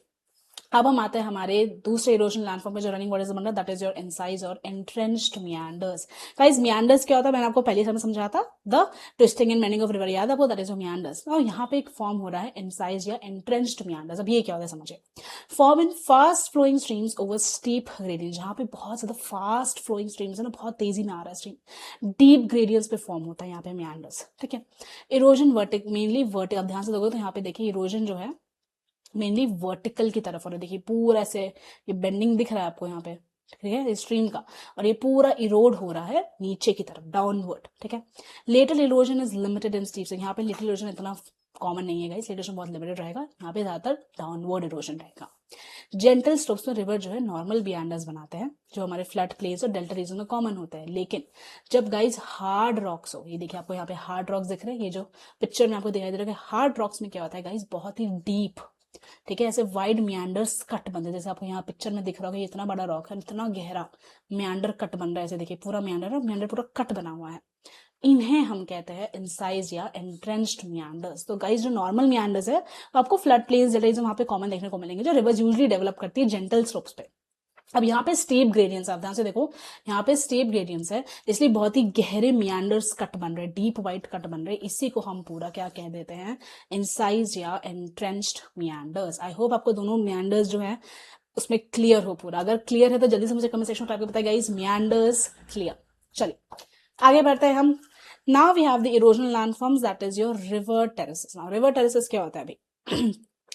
अब हम आते हैं हमारे दूसरे इरोजन लैंडफॉर्म में जो रनिंग वाटर से बन रहा है, दैट इज योर इंसाइज और एंट्रेंच्ड मियांडर्स। गाइस मियांडर्स क्या होता है? मैंने आपको पहले समय समझाया था, the twisting and bending of river, याद है आपको? That is your मियांडर्स। और यहाँ पे एक फॉर्म हो रहा है इंसाइज या एंट्रेंच्ड मियांडर्स। अब ये क्या होता है समझिए। Form in fast flowing streams over steep gradient. जहाँ पे बहुत ज्यादा फास्ट फ्लोइंग स्ट्रीम्स है ना, बहुत तेजी में आ रहा है स्ट्रीम, डीप ग्रेडियंट्स पे फॉर्म होता है यहाँ पे मियांडर्स। ठीक है, इरोजन वर्टिक, मेनली वर्टिक। अब ध्यान से देखो तो यहाँ पे देखिए इरोजन जो है मेनली वर्टिकल की तरफ हो रहा है। देखिए पूरा ऐसे ये बेंडिंग दिख रहा है आपको यहाँ पे, ठीक है, स्ट्रीम का, और ये पूरा इरोड हो रहा है नीचे की तरफ, डाउनवर्ड। ठीक है, lateral erosion is limited in steep. यहाँ पे लेटरल इरोजन इतना कॉमन नहीं है गाइस, इरोजन बहुत लिमिटेड रहेगा। यहाँ पे ज्यादातर डाउनवर्ड इरोजन रहेगा। जेंटल स्ट्रोक्स में रिवर जो है नॉर्मल बियांडर्स बनाते हैं, जो हमारे फ्लड प्लेन्स और डेल्टा रीजन में कॉमन होते हैं। लेकिन जब गाइस हार्ड रॉक्स हो, ये देखिए आपको यहाँ पे हार्ड रॉक्स दिख रहे हैं, ये जो पिक्चर में आपको दिखाई दे रहा है, हार्ड रॉक्स में क्या होता है गाइस? बहुत ही डीप, ठीक है, ऐसे वाइड मियांडर्स कट बनते हैं। जैसे आपको यहाँ पिक्चर में दिख रहा होगा, ये इतना बड़ा रॉक है, इतना गहरा मियांडर कट बन रहा है। ऐसे देखिए पूरा मियांडर है, मियांडर पूरा कट बना हुआ है। इन्हें हम कहते हैं इंसाइज या एंट्रेंच्ड मियांडर्स। तो गाइस जो नॉर्मल मियांडर्स है वो आपको फ्लड प्लेन्स डेल्टा वहां पे कॉमन देखने को मिलेंगे, जो रिवर्स यूजली डेवलप करती है जेंटल स्लोप्स पे। अब यहाँ पे स्टेप ग्रेडियंट्स, आप ध्यान से देखो, यहाँ पे स्टेप ग्रेडियंट्स है, इसलिए बहुत ही गहरे मियांडर्स कट बन रहे, डीप वाइट कट बन रहे। इसी को हम पूरा क्या कह देते हैं? इंसाइज या एंट्रेंच्ड मियांडर्स। आई होप आपको दोनों मियांडर्स जो है उसमें क्लियर हो पूरा। अगर क्लियर है तो जल्दी से मुझे कमेंट सेक्शन में टाइप करके बताइए गाइस, मियांडर्स क्लियर। चलिए आगे बढ़ते हैं हम। Now we have the erosional landforms, that is your river terraces. Now river terraces क्या होता है अभी?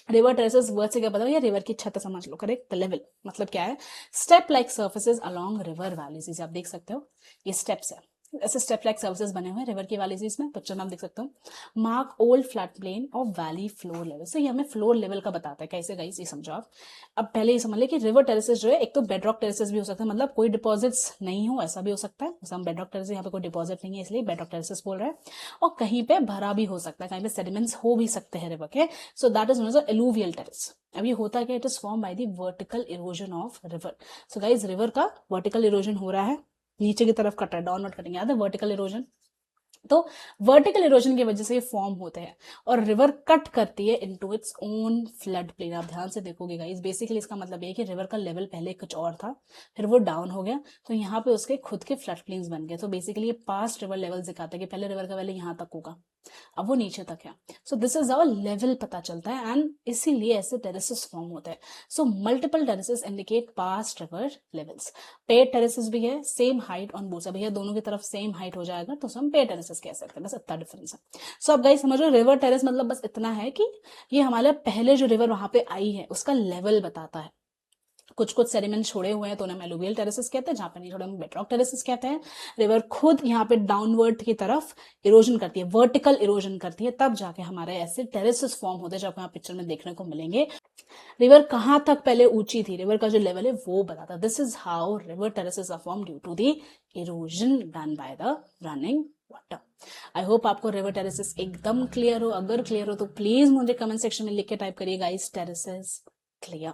रिवर टेरेसेस वर्ड से क्या पता हो? या रिवर की छत समझ लो, करेक्ट। द लेवल मतलब क्या है? Step like surfaces along river valleys. इसे आप देख सकते हो, ये स्टेप्स है, ऐसे स्टेप लाइक सर्फेसेस बने हुए हैं रिवर की वैलीज में। पिक्चर में आप देख सकते हो। मार्क ओल्ड फ्लैट प्लेन और वैली फ्लोर लेवल। से ये हमें फ्लोर लेवल का बताता है। कैसे गाइस ये समझो आप। अब पहले ये समझ ले कि रिवर टेरेसेस जो है, एक तो बेडरॉक टेरेसेस भी हो सकता है, मतलब कोई डिपॉजिट्स नहीं हो, ऐसा भी हो सकता है। जैसे हम बेडरॉक टेरेस, यहाँ पे कोई डिपॉजिट नहीं है इसलिए बेडरॉक टेरेसेस बोल रहे हैं। और कहीं पे भरा भी हो सकता है, कहीं पे सेडिमेंट्स हो भी सकते हैं रिवर के। So that is known as alluvial terrace. अब ये होता है कि it is form by the vertical erosion of river. So guys river का वर्टिकल इरोजन हो रहा है, नीचे की तरफ कट रहा है, डाउनवर्ड कटिंग, याद है वर्टिकल इरोजन। तो वर्टिकल इरोजन की वजह से ये फॉर्म होते हैं और रिवर कट करती है into its own flood plain. आप ध्यान से देखोगे गाइस, बेसिकली इसका मतलब ये है कि रिवर का लेवल पहले कुछ और था, फिर वो डाउन हो गया, तो यहाँ पे उसके खुद के फ्लड प्लेन्स बन गए। तो बेसिकली ये पास्ट रिवर लेवल दिखाते हैं कि पहले रिवर का लेवल यहाँ तक होगा, अब वो नीचे तक है। So this is our level पता चलता है एंड इसीलिए ऐसे टेरेसेस फॉर्म होते हैं। So multiple terraces indicate past river levels. Paid terraces भी है, same height on both side, भैया दोनों की तरफ सेम हाइट हो जाएगा तो हम पेड टेरेसेस कह सकते हैं, बस इतना डिफरेंस है। सो अब गाइस समझो, रिवर टेरेस मतलब बस इतना है कि ये हमारे पहले जो रिवर वहां पे आई है उसका लेवल बताता है। कुछ कुछ सेडिमेंट छोड़े हुए हैं तो उन्हें एलुवियल टेरेसेस कहते हैं, जहां पे नहीं छोड़े हम बेडरॉक टेरेसेस कहते हैं। रिवर खुद यहाँ पे डाउनवर्ड की तरफ इरोजन करती है, वर्टिकल इरोजन करती है, तब जाके हमारे ऐसे टेरेसेस फॉर्म होते हैं जो आपको यहाँ पिक्चर में देखने को मिलेंगे। रिवर कहाँ तक पहले ऊंची थी, रिवर का जो लेवल है वो बताता है। This is how river terraces are form due to the erosion done by the running water. I hope आपको रिवर टेरेसेस एकदम क्लियर हो। अगर क्लियर हो तो प्लीज मुझे कमेंट सेक्शन में लिख के टाइप करिए गाइस, टेरेसेस क्लियर।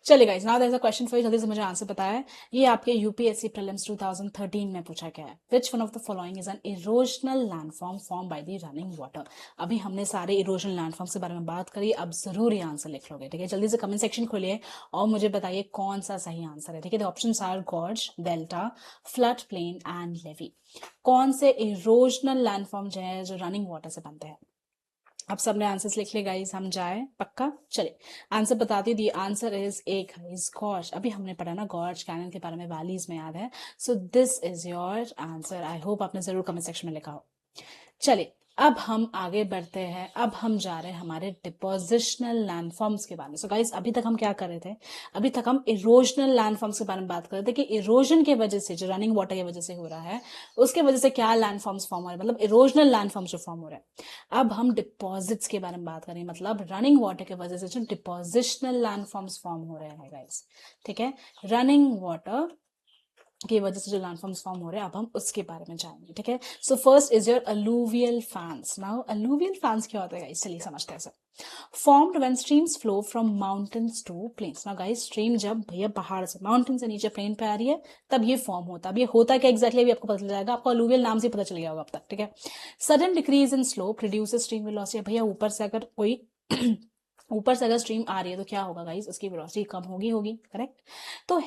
चलिए guys, now there is a question for you, जल्दी से मुझे आंसर पता है। ये आपके यूपीएससी प्रीलिम्स 2013 में पूछा गया है। Which one of the following is an erosional landform form by the running water. अभी हमने सारे इरोजनल लैंडफॉर्म्स के बारे में बात करी, अब जरूर ये आंसर लिख लोगे, ठीक है। जल्दी से कमेंट सेक्शन खोलिए और मुझे बताइए कौन सा सही आंसर है, ठीक है। The options are gorge, delta, flood plain and levee. कौन से इरोजनल लैंडफॉर्म जो है जो रनिंग वाटर से बनते हैं। अब सबने आंसर्स लिख लिए गाइस, हम जाए पक्का। चलिए आंसर बताती दी, answer is A guys gorge. अभी हमने पढ़ा ना गॉर्ज कैनन के बारे में, वैलीज में याद है। So this is your answer. I hope आपने जरूर कमेंट सेक्शन में लिखा हो। चलिए अब हम आगे बढ़ते हैं, अब हम जा रहे हैं हमारे डिपोजिशनल लैंडफॉर्म्स के बारे में। सो गाइस अभी तक हम क्या कर रहे थे, अभी तक हम इरोजनल लैंडफॉर्म्स के बारे में बात कर रहे थे कि इरोजन के वजह से, जो रनिंग वाटर की वजह से हो रहा है, उसके वजह से क्या लैंडफॉर्म्स फॉर्म हो रहे हैं, मतलब इरोजनल लैंडफॉर्म्स जो फॉर्म हो रहे हैं। अब हम डिपॉजिट्स के बारे में बात करें, मतलब रनिंग वाटर की वजह से जो डिपोजिशनल लैंडफॉर्म्स फॉर्म हो रहे हैं गाइस, ठीक है। रनिंग वाटर की वजह से जो लैंडफॉर्म्स फॉर्म हो रहे हैं, अब हम उसके बारे में जानेंगे, ठीक है। So first is your alluvial fans. Now alluvial fans क्या होता है गाइस, चलिए समझते हैं। Formed when streams flow from mountains to plains. Now guys stream जब भैया पहाड़ से, माउंटेन से नीचे प्लेन पे आ रही है, तब ये फॉर्म होता है। अब ये होता क्या एग्जैक्टली अभी आपको पता चल जाएगा, आपको अलूवियल नाम से पता चल गया होगा अब तक, ठीक है। Sudden decrease in slope reduces stream velocity. भैया ऊपर से अगर कोई ऊपर से अगर स्ट्रीम आ रही है तो क्या होगा गाइस, उसकी वेलोसिटी कम होगी, करेक्ट। तो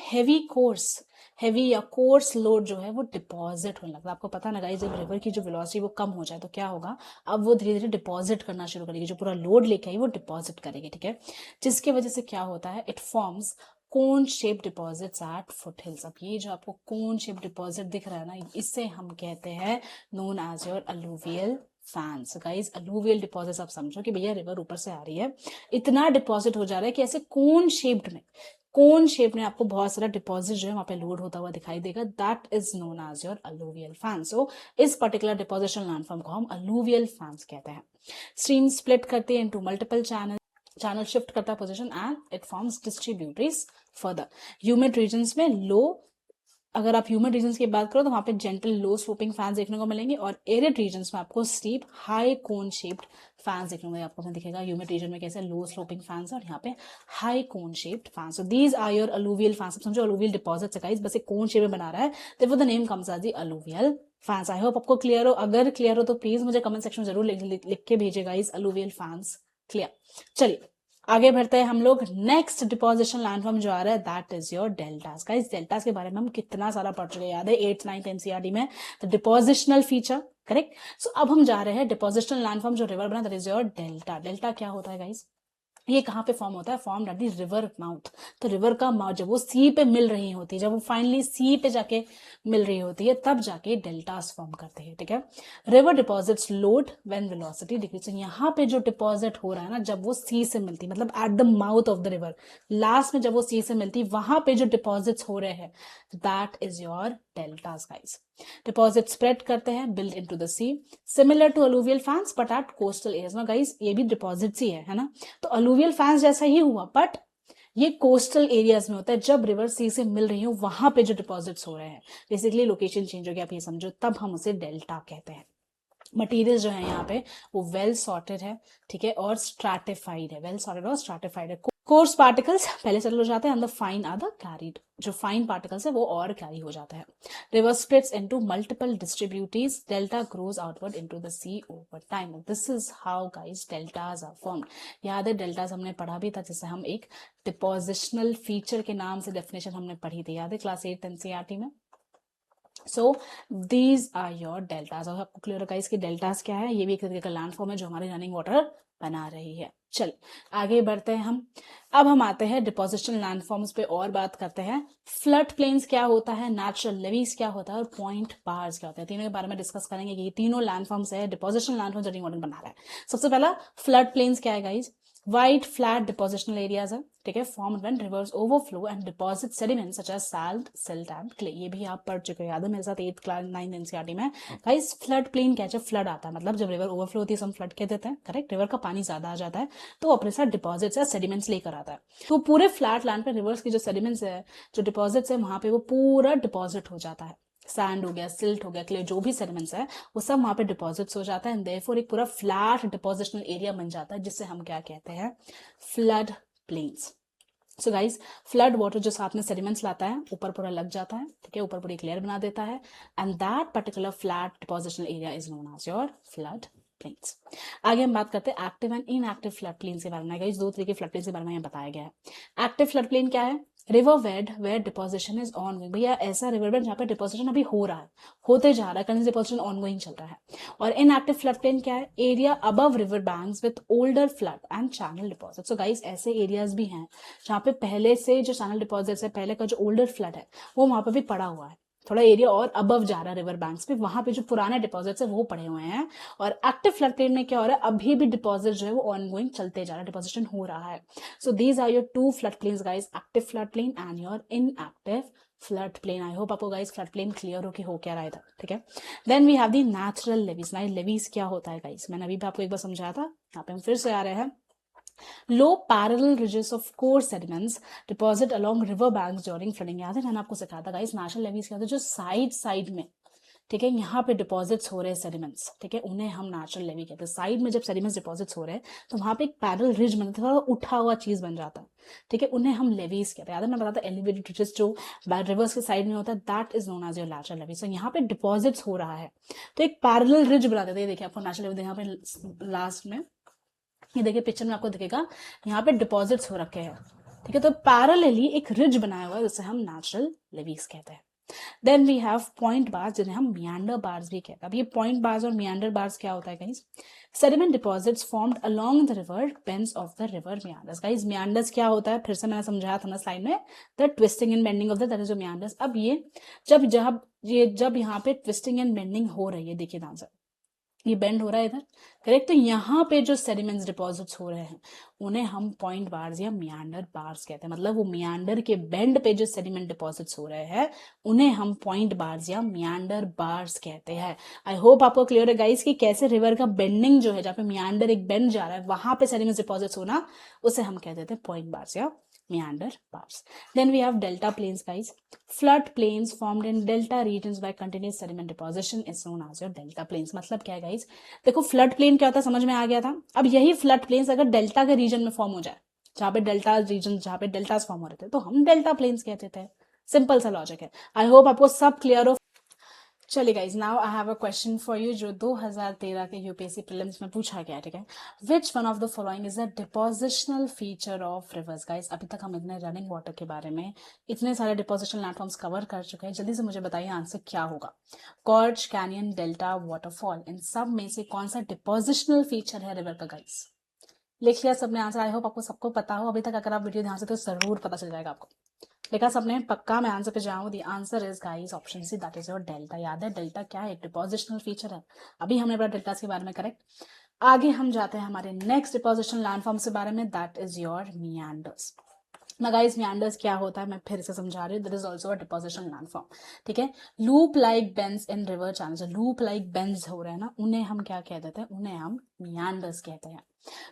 हैवी या कोर्स लोड जो है वो डिपॉजिट होने लगता है। आपको पता ना गाइस, जब रिवर की जो वेलोसिटी वो कम हो जाए तो क्या होगा, अब वो धीरे धीरे डिपॉजिट करना शुरू करेगी, जो पूरा लोड लेके आई वो डिपॉजिट करेगी, ठीक है। जिसकी वजह से क्या होता है, it forms cone shape deposits at foothills. अब ये जो आपको कोन शेप डिपॉजिट दिख रहा है ना, इससे हम कहते हैं known as your alluvial fans. Guys alluvial deposit आप समझो कि भैया रिवर ऊपर से आ रही है, इतना डिपॉजिट हो जा रहा है कि ऐसे कोन शेप में आपको बहुत सारा डिपॉजिट जो है वहां पे लोड होता हुआ दिखाई देगा। That is known as your alluvial fan. So इस पर्टिकुलर डिपोजिशन लैंडफॉर्म को हम अलूवियल फैंस कहते हैं। स्ट्रीम स्प्लिट करते हैं इनटू मल्टीपल चैनल शिफ्ट करता है position and it forms distributaries further. Humid regions में अगर आप ह्यूमिड रीजन्स की बात करो तो वहां पे जेंटल लो स्लोपिंग फैंस देखने को मिलेंगे, और एरिड रीजन्स में आपको steep high cone shaped fans देखने को आपको दिखेगा। ह्यूमिड रीजन में कैसे लो स्लोपिंग फैंस और यहाँ पे high cone shaped fans. So these are your alluvial fans. समझो अलूवियल डिपॉजिट गाइस, बस एक कोन शेप में बना रहा है, therefore the name comes as the alluvial fans. I hope आपको क्लियर हो। अगर क्लियर हो तो प्लीज मुझे कमेंट सेक्शन में जरूर लिख के भेजिए गाइस, अलूवियल फैंस क्लियर। चलिए आगे बढ़ते हैं हम लोग। नेक्स्ट डिपोजिशन लैंडफॉर्म जो आ रहा है that is your deltas. Guys deltas के बारे में हम कितना सारा पढ़ चुके हैं, याद है 8th 9th एनसीईआरटी में, तो डिपोजिशनल फीचर, करेक्ट। सो अब हम जा रहे हैं डिपोजिशनल लैंडफॉर्म जो रिवर बना, that is your delta. Delta क्या होता है गाइस, ये कहाँ पे फॉर्म होता है, form at the river mouth. तो रिवर का माउथ जब वो सी पे मिल रही होती है, जब वो फाइनली सी पे जाके मिल रही होती है, तब जाके डेल्टास फॉर्म करते हैं, ठीक है। River deposits load when velocity decrease. यहाँ पे जो डिपॉजिट हो रहा है ना, जब वो सी से मिलती, मतलब at the mouth of the river, last में जब वो सी से मिलती, वहां पे जो डिपॉजिट्स हो रहे हैं, that is your deltas guys. Deposit spread करते हैं build into the sea, similar to alluvial fans but at coastal areas. ना गाइस ये भी डिपॉजिट्स ही है ना। तो अलूवियल फैंस जैसा ही हुआ, बट ये कोस्टल एरियाज में होता है, जब रिवर सी से मिल रही हो वहां पे जो डिपॉजिट्स हो रहे हैं, बेसिकली लोकेशन चेंज हो गया, आप ये समझो, तब हम उसे डेल्टा कहते हैं। मटेरियल जो है यहाँ पे वो वेल सॉर्टेड है, ठीक है, और स्ट्रैटिफाइड है, वेल सॉर्टेड और स्ट्रैटिफाइड है। कोर्स पार्टिकल्स पहले सेटल हो जाते हैं, and the fine are the carried. जो फाइन पार्टिकल्स है वो और कैरी हो जाता है। River splits into multiple distributaries, delta grows outward into the sea over time. This is how guys deltas are formed. याद है डेल्टाज हमने पढ़ा भी था, जिसे हम एक डिपोजिशनल फीचर के नाम से डेफिनेशन हमने पढ़ी थी, याद है क्लास 8 एनसीईआरटी में। So these are your deltas. और आपको क्लियर होगा इसके डेल्टाज क्या है, ये भी एक तरीके का लैंड फॉर्म है जो हमारे रनिंग वाटर बना रही है। चल आगे बढ़ते हैं हम। अब हम आते हैं डिपोजिशनल लैंडफॉर्म्स पे और बात करते हैं। फ्लड प्लेन्स क्या होता है, नेचुरल लेवीज क्या होता है, और पॉइंट बार्स क्या होता है, तीनों के बारे में डिस्कस करेंगे कि ये तीनों लैंडफॉर्म्स है डिपोजिशनल लैंडफॉर्म जो रनिंग वाटर बना रहा है। सबसे पहला फ्लड प्लेन्स क्या है guys, wide flat depositional areas है, ठीक है, form when rivers overflow and deposit sediments such as salt, silt and clay. ये भी आप पढ़ चुके हो, याद है मेरे साथ 8th क्लास 9th एनसीईआरटी में। गाइस फ्लड प्लेन क्या है, जब फ्लड आता है मतलब जब रिवर ओवरफ्लो होती है हम फ्लड कह देते हैं, करेक्ट। रिवर का पानी ज्यादा आ जाता है तो अपने साथ डिपॉजिट्स या सेडिमेंट्स लेकर आता है। तो पूरे फ्लैट लैंड पे रिवर्स की जो सेडिमेंट्स है, जो डिपॉजिट्स है, वहां पे वो पूरा डिपॉजिट हो जाता है। सैंड हो गया, सिल्ट हो गया, क्ले, जो भी सेडिमेंट्स है वो सब वहां पे डिपॉजिट्स हो जाता है एंड देयरफॉर एक पूरा फ्लैट डिपॉजिशनल एरिया बन जाता है जिससे हम क्या कहते हैं, flood plains. So guys flood water जो साथ में सेडिमेंट्स लाता है ऊपर पूरा लग जाता है, ठीक है, ऊपर पूरी एक लेयर बना देता है and that particular flat depositional area is known as your flood plains. आगे हम बात करते हैं active and inactive flood plains के बारे में। गाइस दो तरीके के फ्लड प्लेन्स के बारे में यहाँ बताया गया है। एक्टिव फ्लड प्लेन क्या है, river bed where deposition is ongoing. भैया ऐसा रिवर बेड जहाँ पे डिपोजिशन अभी हो रहा है, होते जा रहा है, कंटिन्यूस डिपोजिशन ऑन गोइंग चल रहा है। और इनएक्टिव फ्लड प्लेन क्या है, area above river banks with older flood and channel deposit. So guys ऐसे एरियाज भी हैं जहाँ पे पहले से जो चैनल डिपॉजिट्स है, पहले का जो ओल्डर फ्लड है वो वहां पे भी पड़ा हुआ है, थोड़ा एरिया और अबव जा रहा है रिवर बैंक्स पे, वहां पे जो पुराने डिपॉजिट्स है वो पड़े हुए हैं। और एक्टिव फ्लड प्लेन में क्या हो रहा है, अभी भी डिपॉजिट जो है वो ऑनगोइंग चलते जा रहा है, डिपोजिशन हो रहा है। So these are your two flood plains guys, active flood plain and your inactive flood plain. I hope आपको गाइस फ्लड प्लेन क्लियर हो क्या रहा है, ठीक है। Then we have the natural levees. ना लेवीज क्या होता है गाइस, मैंने अभी भी आपको एक बार समझाया था, यहाँ पे हम फिर से आ रहे हैं। Low parallel ridges of coarse sediments deposit along river banks during flooding। याद है मैंने आपको सिखाया था गाइस नेचुरल लेवीज क्या होता है, जो साइड में, ठीक है, यहाँ पे डिपॉजिट्स हो रहे हैं सेडिमेंट्स, ठीक है, उन्हें हम नेचुरल लेवी कहते हैं। साइड में जब सेडिमेंट्स डिपॉजिट्स हो रहे हैं तो वहां पे एक पैरल रिज बनता है, थोड़ा उठा हुआ चीज बन जाता है, ठीक है, उन्हें हम लेवीज कहते हैं। याद है मैं बताता एलिवेटेड रिजेस जो रिवर्स के साइड में होता है, that is known as your natural levee. So यहाँ पे डिपॉजिट्स हो रहा है तो एक पैरल रिज बना देते हैं। देखिए आपको नेचुरल लेवी यहाँ पे लास्ट में ये देखिए पिक्चर में आपको दिखेगा, यहाँ पे डिपॉजिट्स हो रखे हैं, ठीक है, तो पैरेलली एक रिज बनाया हुआ है जिसे हम नेचुरल लेवीज कहते हैं। Then we have point bars जिन्हें हम मियांडर बार्स भी कहते हैं। अब ये पॉइंट बार्स और मियांडर बार्स क्या होता है guys, sediment deposits formed along the river bends of the river meanders. Guys meanders क्या होता है, फिर से मैंने समझाया था ना स्लाइड में, the twisting and bending of the that is your मियांडर्स। अब ये जब यहाँ पे ट्विस्टिंग एंड बेंडिंग हो रही है, देखिए ध्यान से, ये बेंड हो रहा है इधर, करेक्ट, तो यहाँ पे जो सेडिमेंट्स डिपॉजिट्स हो रहे हैं उन्हें हम पॉइंट बार्स या मियांडर बार्स कहते हैं। मतलब वो मियांडर के बेंड पे जो सेडिमेंट डिपॉजिट्स हो रहे हैं उन्हें हम पॉइंट बार्स या मियांडर बार्स कहते हैं। आई होप आपको क्लियर है गाइस कि कैसे रिवर का बेंडिंग जो है, जहाँ पे मियांडर एक बेंड जा रहा है वहां पे सेडिमेंट्स डिपॉजिट्स होना, उसे हम कह देते हैं पॉइंट बार्स या meander bars. Then we have delta plains guys. Flood plains formed in delta regions by continuous sediment deposition is known as your delta plains। मतलब क्या है गाइस, देखो फ्लड प्लेन क्या होता है समझ में आ गया था। अब यही फ्लड प्लेन्स अगर डेल्टा के रीजन में फॉर्म हो जाए, जहाँ पे डेल्टा रीजन, जहाँ पे डेल्टास फॉर्म हो रहे थे, तो हम डेल्टा प्लेन्स कहते थे। सिंपल सा लॉजिक है। आई होप आपको सब क्लियर हो। चलिए guys now I have a question for you जो 2013 के यूपीएससी प्रीलिम्स में पूछा गया है, ठीक है। Which one of the following is the depositional feature of reverse. Guys अभी तक हम इतने रनिंग वाटर के बारे में इतने सारे डिपोजिशनल लैंडफॉर्म्स कवर कर चुके हैं, जल्दी से मुझे बताइए आंसर क्या होगा। कॉर्ज, कैनियन, डेल्टा, वाटरफॉल, इन सब में से कौन सा डिपोजिशनल फीचर है रिवर का गाइज। लिख लिया सबने आंसर, आई होप आपको सबको पता हो अभी तक, अगर आप वीडियो ध्यान से तो जरूर पता चल जाएगा आपको। देखा सबने, पक्का मैं आंसर पे जाऊं। The answer is guys option C, that is your delta. याद है डेल्टा क्या है, एक डिपोजिशनल फीचर है। अभी हमने पढ़ा डेल्टा के बारे में, करेक्ट। आगे हम जाते हैं हमारे नेक्स्ट डिपोजिशनल लैंडफॉर्म के बारे में, दैट इज योर मियांडर्स। ना गाइस मियांडर्स क्या होता है मैं फिर से समझा रही हूँ, that is also a depositional landform, ठीक है। Loop like bends in river channels, loop like bends हो रहे हैं ना, उन्हें हम क्या कह देते हैं, उन्हें हम मियांडर्स कहते हैं।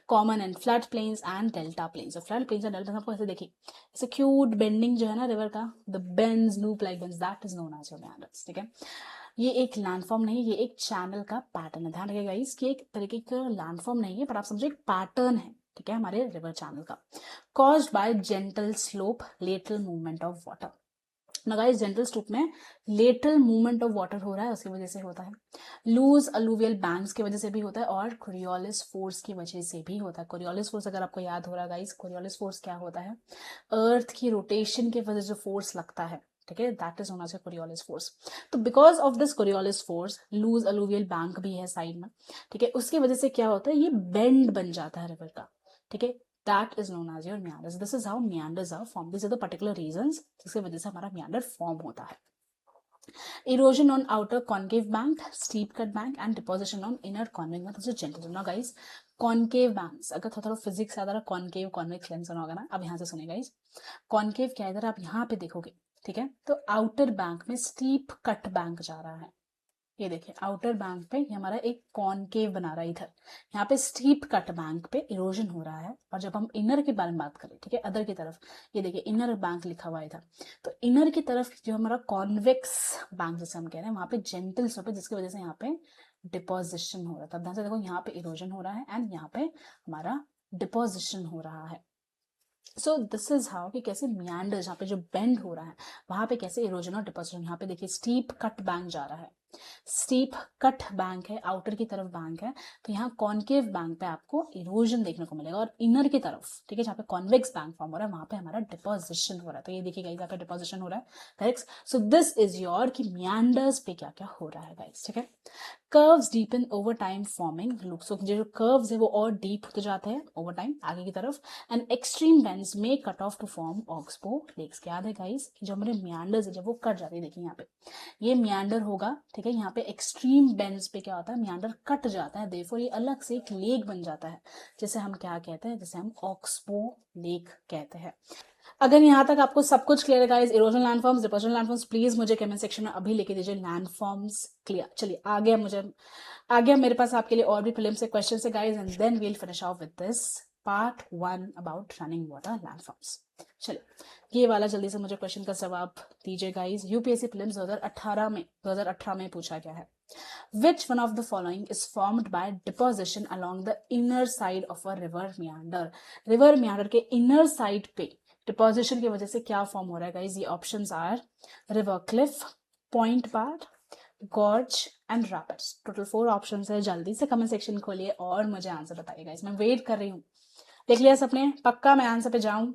Common and flood plains and delta plains. Flood plains and delta आपको ऐसे देखिए, ऐसे क्यूट बेंडिंग जो है ना रिवर का, the bends loop like bends, that is known as your meanders, ठीक है। ये एक लैंडफॉर्म नहीं, ये एक चैनल का पैटर्न है। ध्यान रखिएगा इसकी, एक तरीके का लैंडफॉर्म नहीं है, पर आप समझे एक पैटर्न है, ठीक है, हमारे रिवर चैनल का। Caused by gentle slope lateral movement of water. ना गाइस जेंटल स्लोप में लेटरल मूवमेंट ऑफ वाटर हो रहा है, उसकी वजह से होता है। लूज अलूवियल बैंक्स की वजह से भी होता है, और कोरियोलिस फोर्स की वजह से भी होता है। कोरियोलिस फोर्स अगर आपको याद हो रहा है गाइस, कोरियोलिस फोर्स क्या होता है, अर्थ की रोटेशन की वजह से फोर्स लगता है, ठीक है, that is known as Coriolis force. तो because of this Coriolis force loose alluvial bank भी है साइड में, ठीक है, उसकी वजह से क्या होता है, ये बेंड बन जाता है रिवर का, ठीक है, that is known as your meanders। This is how meanders are formed। This is the particular reasons जिसकी वजह से हमारा meander फॉर्म होता है। Erosion on outer concave bank, steep cut bank and deposition on inner convex bank is gentle। now guys, concave banks, अगर थोड़ा फिजिक्स याद आ रहा, कॉनकेव कॉन्वेक्स लेंस सुना होगा ना, अब यहाँ से सुनिए गाइस। कॉनकेव क्या है, इधर आप यहाँ पे देखोगे, ठीक है, तो आउटर बैंक में स्टीप कट बैंक जा रहा है, ये देखिए आउटर बैंक पे ये हमारा एक कॉनकेव बना रहा है, इधर यहाँ पे स्टीप कट बैंक पे इरोजन हो रहा है। और जब हम इनर के बारे में बात करें, ठीक है, अदर की तरफ, ये देखिए इनर बैंक लिखा हुआ है इधर, तो इनर की तरफ जो हमारा कॉन्वेक्स बैंक जैसे हम कह रहे हैं, वहां पे जेंटल स्लोप है, जिसकी वजह से यहाँ पे डिपोजिशन हो रहा है। तब ध्यान से देखो, यहाँ पे इरोजन हो रहा है एंड यहाँ पे हमारा डिपोजिशन हो रहा है। सो दिस इज हाउ कि कैसे meanders, जहाँ पे जो बेंड हो रहा है वहां पे कैसे इरोजन और डिपोजिशन। यहाँ पे देखिए स्टीप कट बैंक जा रहा है, स्टीप कट बैंक है, आउटर की तरफ बैंक है, तो यहाँ कॉनकेव बैंक पे आपको इरोजन देखने को मिलेगा। और इनर की तरफ, ठीक है, जहाँ पे कॉन्वेक्स बैंक फॉर्म हो रहा है वहां पे हमारा डिपोजिशन हो रहा है। तो ये देखिए यहाँ पे डिपोजिशन हो रहा है, correct. So this is your कि meanders पे क्या क्या हो रहा है गाइस, ठीक है। Curves deepen over time forming loop. So जो कर्व्स है वो और डीप होते जाते हैं ओवर टाइम आगे की तरफ, एंड एक्सट्रीम बेंड्स में cut off to form oxbow lakes. याद है गाइस कि जो हमारे meanders है जब वो कट जाते हैं, देखिए यहाँ पे ये meander होगा, ठीक है, यहाँ पे एक्सट्रीम बेंड्स पे क्या होता है, meander कट जाता है, देयरफॉर ये अलग से एक लेक बन जाता है, जिसे हम क्या कहते हैं, जिसे हम ऑक्सबो लेक कहते हैं। अगर यहाँ तक आपको सब कुछ क्लियर है guys, erosional landforms, depositional landforms, please मुझे कमेंट सेक्शन में अभी लिख दीजिए लैंडफॉर्म्स क्लियर। चलिए आगे मेरे पास आपके लिए और भी फिल्म से क्वेश्चन है guys, and then we'll finish off with this part 1 about running water landforms. चलिए ये वाला जल्दी से मुझे क्वेश्चन का जवाब दीजिए गाइस। यूपीएससी प्रीलिम्स 2018 में पूछा गया है। Which one of the following is formed by deposition along the inner side of a river meander? River meander के inner side पे डिपोजिशन की वजह से क्या फॉर्म हो रहा है गाइस? ये options are river cliff, point bar, gorge and rapids. Total 4 options है। जल्दी से कमेंट सेक्शन खोलिए और मुझे आंसर बताइए गाइस, मैं वेट कर रही हूँ। देख लिया सबने? पक्का मैं आंसर पे जाऊं?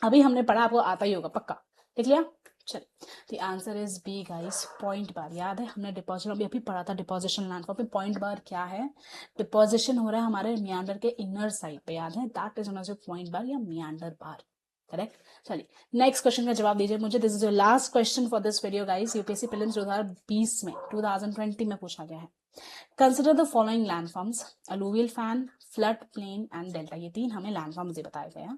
अभी हमने पढ़ा, आपको आता ही होगा पक्का, देख लिया? चलिए the answer is B guys, point bar. याद है हमने डिपोजिशन अभी पढ़ा था, डिपोजिशन लैंडफॉर्म पे पॉइंट बार क्या है? डिपोजिशन हो रहा है हमारे meander के इनर साइड पे, याद है, that is known as point bar या meander बार, करेक्ट। चलिए नेक्स्ट क्वेश्चन का जवाब दीजिए मुझे। This is your last question for this video guys. UPSC prelims 2020 में पूछा गया है। Consider the following landforms, alluvial fan, flood plain and delta. ये 3 हमें लैंडफॉर्म्स बताए गए हैं।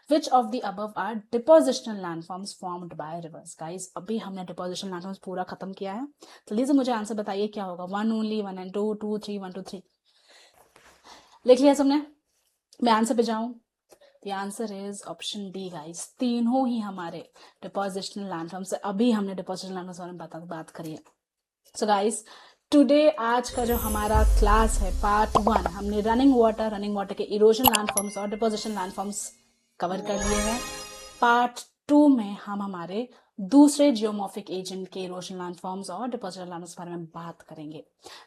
Which of the above are depositional landforms formed by rivers. Guys अभी हमने डिपोजिशनल लैंडफॉर्म्स पूरा खत्म किया है, जल्दी से मुझे आंसर बताइए क्या होगा। 1 ओनली, 1 and 2, 2 3, 1 2 3। लिख लिया सबने? मैं आंसर पे जाऊं? The answer is option D guys, तीनों ही हमारे डिपोजिशनल लैंडफॉर्म से। अभी हमने डिपोजिशनल लैंडफॉर्म्स बारे में बात करी है। सो गाइस टुडे आज का जो हमारा क्लास है पार्ट 1, हमने रनिंग वाटर के इरोजन लैंडफॉर्म्स और डिपोजिशन लैंडफॉर्म्स कवर कर लिए हैं। पार्ट 2 में हम हमारे दूसरे जियोमॉर्फिक एजेंट के इरोजन लैंडफॉर्म्स और डिपोजिशनल लैंडफॉर्म्स बारे में बात करेंगे।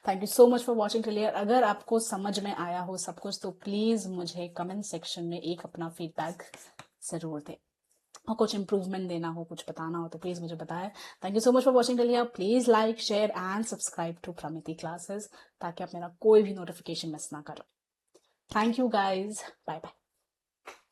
Thank you so much for watching till here. अगर आपको समझ में आया हो सब कुछ तो प्लीज मुझे कमेंट सेक्शन में एक अपना फीडबैक जरूर दें, और कुछ इंप्रूवमेंट देना हो, कुछ बताना हो तो प्लीज मुझे बताएं। Thank you so much for watching till here. Please like, share and subscribe to Pramiti classes, ताकि आप मेरा कोई भी नोटिफिकेशन मिस ना करो। Thank you guys, bye bye.